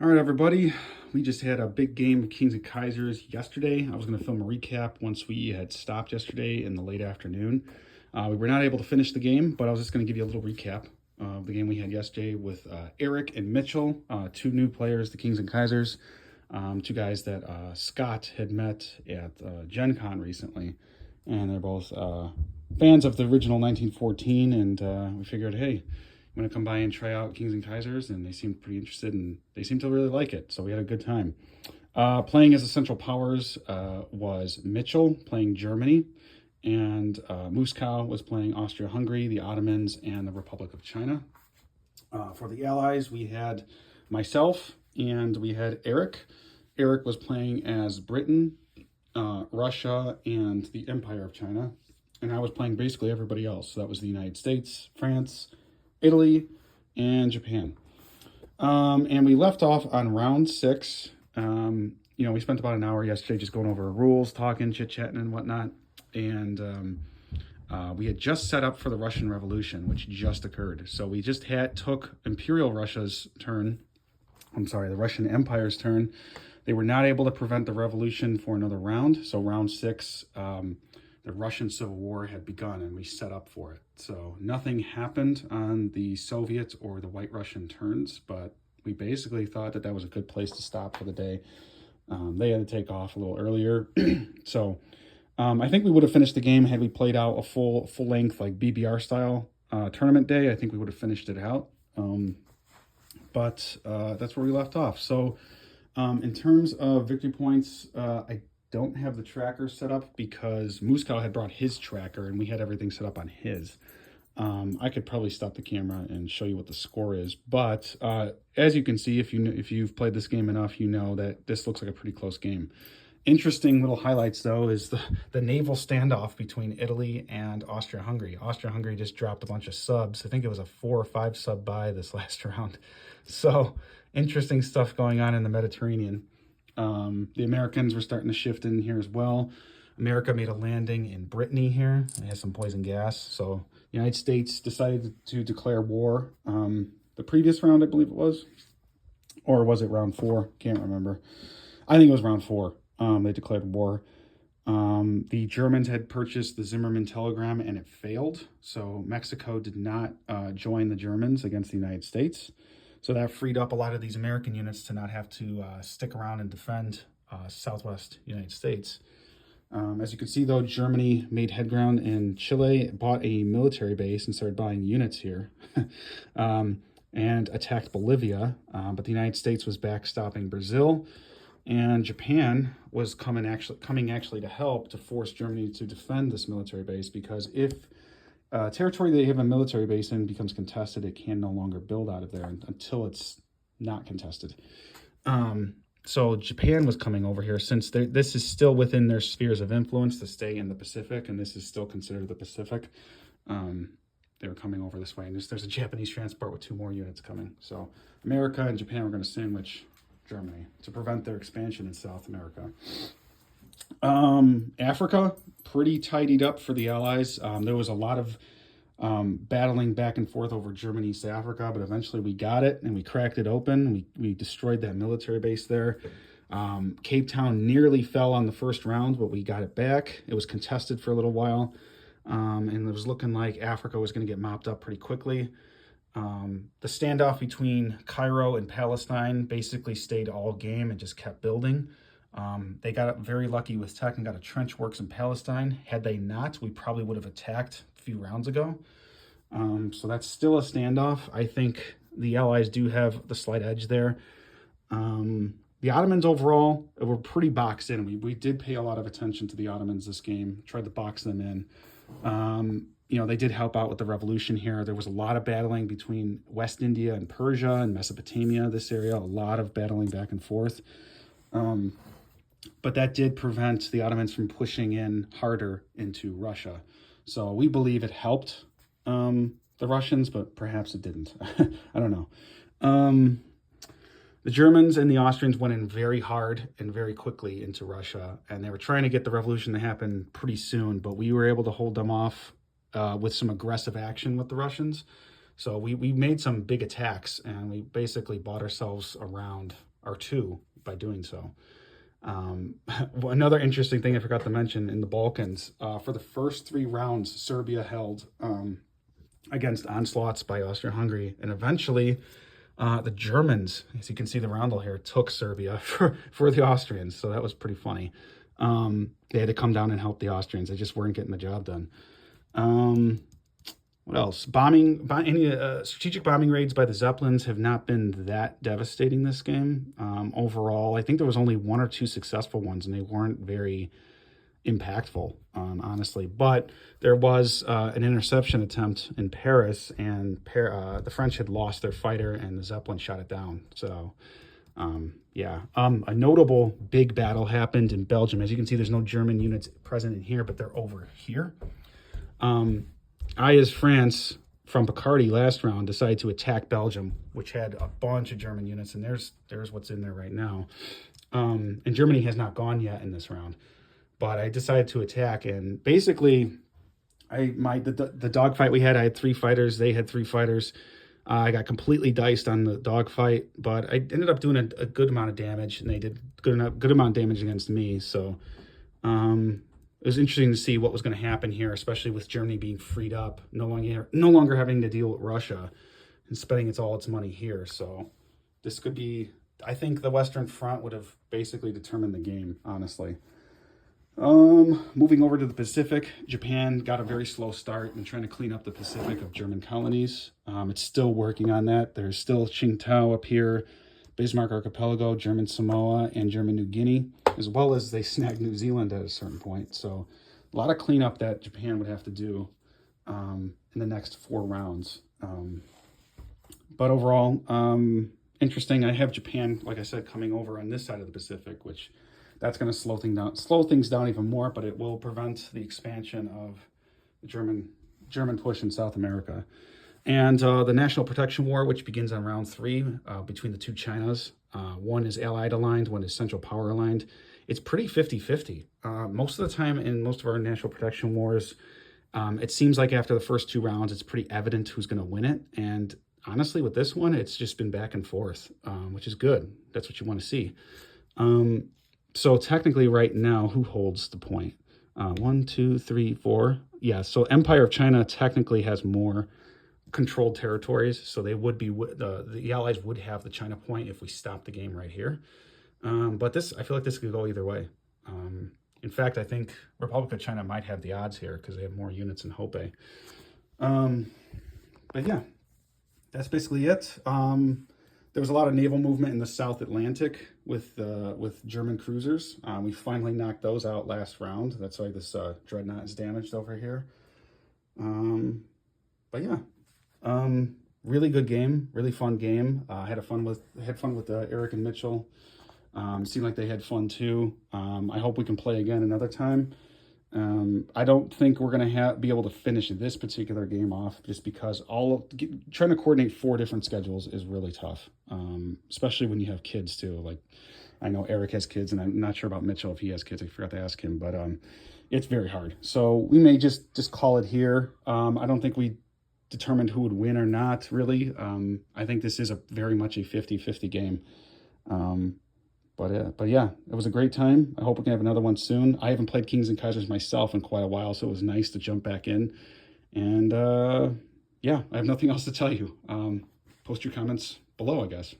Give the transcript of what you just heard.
All right, everybody. We just had a big game of Kings and Kaisers yesterday. I was going to film a recap once we had stopped yesterday in the late afternoon. We were not able to finish the game, but I was just going to give you a little recap of the game we had yesterday with Eric and Mitchell, two new players, the Kings and Kaisers, two guys that Scott had met at Gen Con recently. And they're both fans of the original 1914, and we figured, hey, I'm going to come by and try out Kings and Kaisers, and they seemed pretty interested, and they seemed to really like it, so we had a good time. Playing as the Central Powers was Mitchell playing Germany, and Moscow was playing Austria-Hungary, the Ottomans, and the Republic of China. For the Allies, we had myself, and we had Eric. Eric was playing as Britain, Russia, and the Empire of China, and I was playing basically everybody else. So that was the United States, France, Italy, and Japan. And we left off on round 6. We spent about an hour yesterday just going over rules, talking, chit-chatting, and whatnot. And we had just set up for the Russian Revolution, which just occurred. So we just took Imperial Russia's turn. The Russian Empire's turn. They were not able to prevent the revolution for another round. So round 6, the Russian Civil War had begun, and we set up for it. So nothing happened on the Soviet or the White Russian turns, but we basically thought that that was a good place to stop for the day. They had to take off a little earlier. So I think we would have finished the game had we played out a full-length, like BBR style tournament day. I think we would have finished it out. But that's where we left off. So in terms of victory points, I don't have the tracker set up because Moscow had brought his tracker and we had everything set up on his. I could probably stop the camera and show you what the score is, but as you can see, if you've played this game enough, you know that this looks like a pretty close game. Interesting little highlights, though, is the naval standoff between Italy and Austria-Hungary. Austria-Hungary just dropped a bunch of subs. I think it was a 4 or 5 sub buy this last round. So interesting stuff going on in the Mediterranean. The Americans were starting to shift in here as well. America made a landing in Brittany here. It has some poison gas. So the United States decided to declare war. The previous round, I believe it was. Or was it round 4? Can't remember. I think it was round 4. They declared war. The Germans had purchased the Zimmermann telegram and it failed. So Mexico did not join the Germans against the United States. So that freed up a lot of these American units to not have to stick around and defend Southwest United States. As you can see, though, Germany made headground in Chile, bought a military base and started buying units here, and attacked Bolivia. But the United States was backstopping Brazil, and Japan was coming actually to help to force Germany to defend this military base, because if territory they have a military base in becomes contested, it can no longer build out of there until it's not contested. So Japan was coming over here, since this is still within their spheres of influence to stay in the Pacific, and this is still considered the Pacific. They were coming over this way, and there's a Japanese transport with 2 more units coming. So America and Japan were going to sandwich Germany to prevent their expansion in South America. Africa, pretty tidied up for the Allies. There was a lot of battling back and forth over Germany, East Africa, but eventually we got it and we cracked it open. We destroyed that military base there. Cape Town nearly fell on the first round, but we got it back. It was contested for a little while, and it was looking like Africa was going to get mopped up pretty quickly. The standoff between Cairo and Palestine basically stayed all game and just kept building. They got very lucky with tech and got a trench works in Palestine. Had they not, we probably would have attacked a few rounds ago. So that's still a standoff. I think the Allies do have the slight edge there. The Ottomans overall were pretty boxed in. We did pay a lot of attention to the Ottomans this game, tried to box them in. They did help out with the revolution here. There was a lot of battling between West India and Persia and Mesopotamia, this area, a lot of battling back and forth. But that did prevent the Ottomans from pushing in harder into Russia. So we believe it helped the Russians, but perhaps it didn't. I don't know. The Germans and the Austrians went in very hard and very quickly into Russia, and they were trying to get the revolution to happen pretty soon, but we were able to hold them off with some aggressive action with the Russians. So we made some big attacks, and we basically bought ourselves a round or two by doing so. Another interesting thing I forgot to mention in the Balkans, for the first 3 rounds, Serbia held against onslaughts by Austria-Hungary, and eventually the Germans, as you can see the roundel here, took Serbia for the Austrians, so that was pretty funny. They had to come down and help the Austrians. They just weren't getting the job done. What else? Any strategic bombing raids by the Zeppelins have not been that devastating this game. Overall, I think there was only 1 or 2 successful ones, and they weren't very impactful, honestly. But there was an interception attempt in Paris, and the French had lost their fighter, and the Zeppelin shot it down. So, yeah. A notable big battle happened in Belgium. As you can see, there's no German units present in here, but they're over here. I, as France, from Picardy last round, decided to attack Belgium, which had a bunch of German units, and there's what's in there right now. And Germany has not gone yet in this round, but I decided to attack, and basically, the dogfight we had, I had 3 fighters, they had 3 fighters. I got completely diced on the dogfight, but I ended up doing a good amount of damage, and they did good amount of damage against me. So, it was interesting to see what was going to happen here, especially with Germany being freed up, no longer having to deal with Russia and spending all its money here. So this could be, I think the Western Front would have basically determined the game, honestly. Moving over to the Pacific, Japan got a very slow start in trying to clean up the Pacific of German colonies. It's still working on that. There's still Qingdao up here, Bismarck Archipelago, German Samoa, and German New Guinea, as well as they snagged New Zealand at a certain point. So a lot of cleanup that Japan would have to do in the next 4 rounds. But overall, interesting. I have Japan, like I said, coming over on this side of the Pacific, which that's going to slow things down even more, but it will prevent the expansion of the German push in South America. And the National Protection War, which begins on round 3 between the 2 Chinas. One is Allied aligned, one is Central Power aligned. It's pretty 50-50. Most of the time in most of our national protection wars, it seems like after the first 2 rounds, it's pretty evident who's going to win it. And honestly, with this one, it's just been back and forth, which is good. That's what you want to see. So technically right now, who holds the point? 1, 2, 3, 4. Yeah, so Empire of China technically has more controlled territories, so they would be the Allies would have the China point if we stop the game right here. But I feel like this could go either way. In fact, I think Republic of China might have the odds here because they have more units in Hopei. But yeah, that's basically it. There was a lot of naval movement in the South Atlantic with German cruisers. We finally knocked those out last round. That's why this dreadnought is damaged over here. But yeah. Really good game, really fun game. Had fun with Eric and Mitchell. Seemed like they had fun too. I hope we can play again another time. I don't think we're gonna be able to finish this particular game off just because trying to coordinate 4 different schedules is really tough, especially when you have kids too. Like I know Eric has kids, and I'm not sure about Mitchell if he has kids. I forgot to ask him, but it's very hard. So we may just call it here. I don't think we determined who would win or not, really. I think this is very much a 50-50 game. But yeah, it was a great time. I hope we can have another one soon. I haven't played Kings and Kaisers myself in quite a while, so it was nice to jump back in. And yeah, I have nothing else to tell you. Post your comments below, I guess.